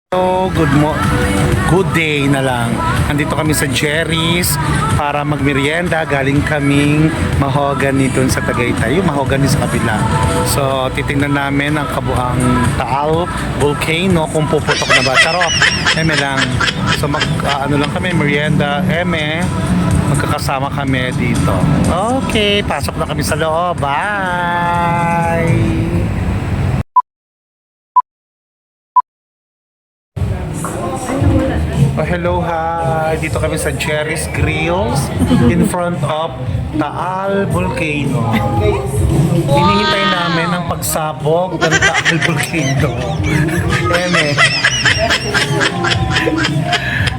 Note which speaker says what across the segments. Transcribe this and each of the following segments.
Speaker 1: So, good day na lang. Andito kami sa Jerry's para magmerienda. Galing kaming Mahogany dun sa Tagaytay. Yung Mahogany sa kabila. So, titingnan namin ang kabuang Taal Volcano kung puputok na ba. Charot. Eme lang. So, ano lang kami, merienda. Magkakasama kami dito. Okay, pasok na kami sa loob. Bye! Oh, hello, hi! Dito kami sa Jerry's Grills in front of Taal Volcano. Hinihintay namin ang pagsabog ng Taal Volcano.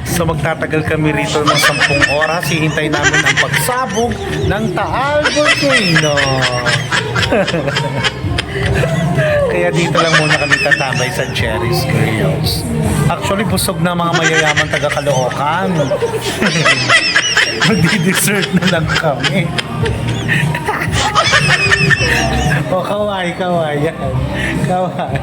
Speaker 1: So magtatagal kami rito ng 10 oras. Hihintay namin ang pagsabog ng Taal Volcano. Kaya dito lang muna kami tatambay sa Jerry's Grills. Actually, busog na mga mayayaman taga Caloocan. Magdi-dessert na lang kami. O, kaway. Yan. Kaway.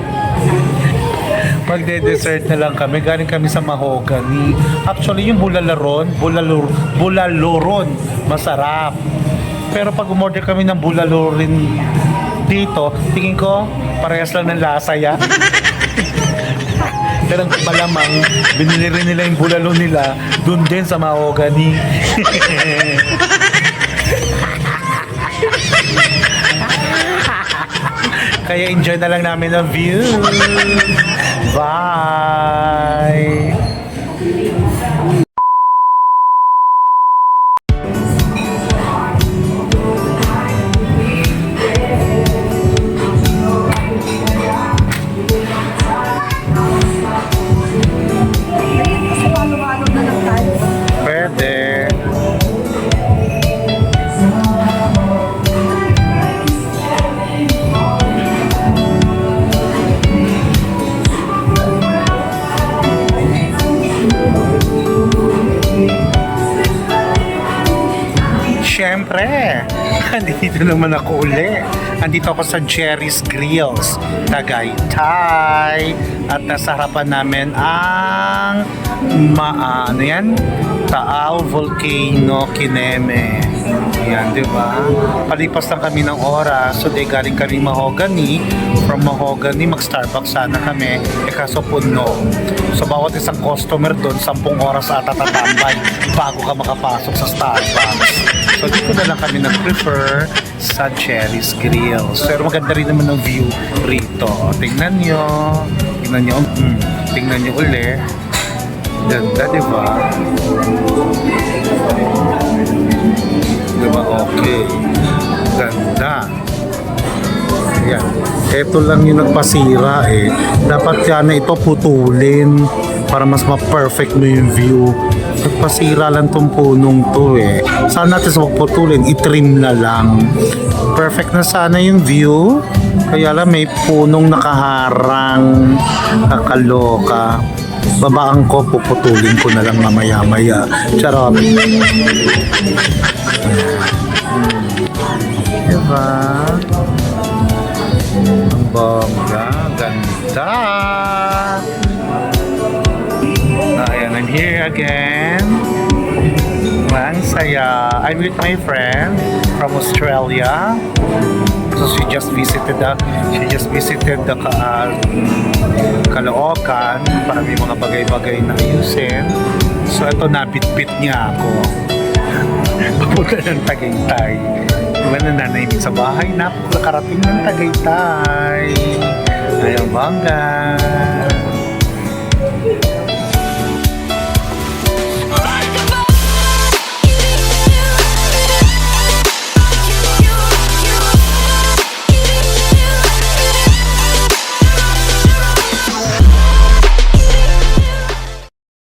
Speaker 1: Magde-dessert na lang kami. Galing kami sa Mahogany. Actually, yung bulaloron, masarap. Pero pag umorder kami ng bulalorin dito, tingin ko parehas lang ng lasa yan. Pero malamang binili rin nila yung bulalo nila dun din sa Mahogany. Kaya enjoy na lang namin ang view. Bye! Pwede. Siyempre, andito naman ako uli. Andito ako sa Jerry's Grills, Tagaytay. At nasa harapan namin ang Taal Volcano Kineme. Yan, di ba? Palipas lang kami ng oras. So, galing kami Mahogany. From Mahogany, mag-Starbucks sana kami. Kaso puno. So, bawat isang customer doon, 10 oras ata tatambay bago ka makapasok sa Starbucks. So, dito na lang kami nag-prefer sa Jerry's Grills. Pero maganda rin naman ang view rito. Tingnan nyo uli. Ganda, diba? Diba? Okay. Ganda. Yan. Ito lang yung nagpasira eh. Dapat yan ito putulin para mas ma-perfect mo yung view. Nagpasira lang tong punong to eh. Sana natin sa magputulin, itrim na lang. Perfect na sana yung view. Kaya lang may punong nakaharang. Nakaloka. Babaan ko, puputulin ko na lang mamaya-maya. Charot. Diba? Ang bongga. Ganda. Ayan, I'm here again. Ang saya. I'm with my friend from Australia. So she just visited the Caloocan para may mga bagay-bagay na ayusin. So ito, nabitbit niya ako. Papunta ng Tagaytay. Diba, nananahimik sa bahay, nakarating ng Tagaytay. Ayang bangga.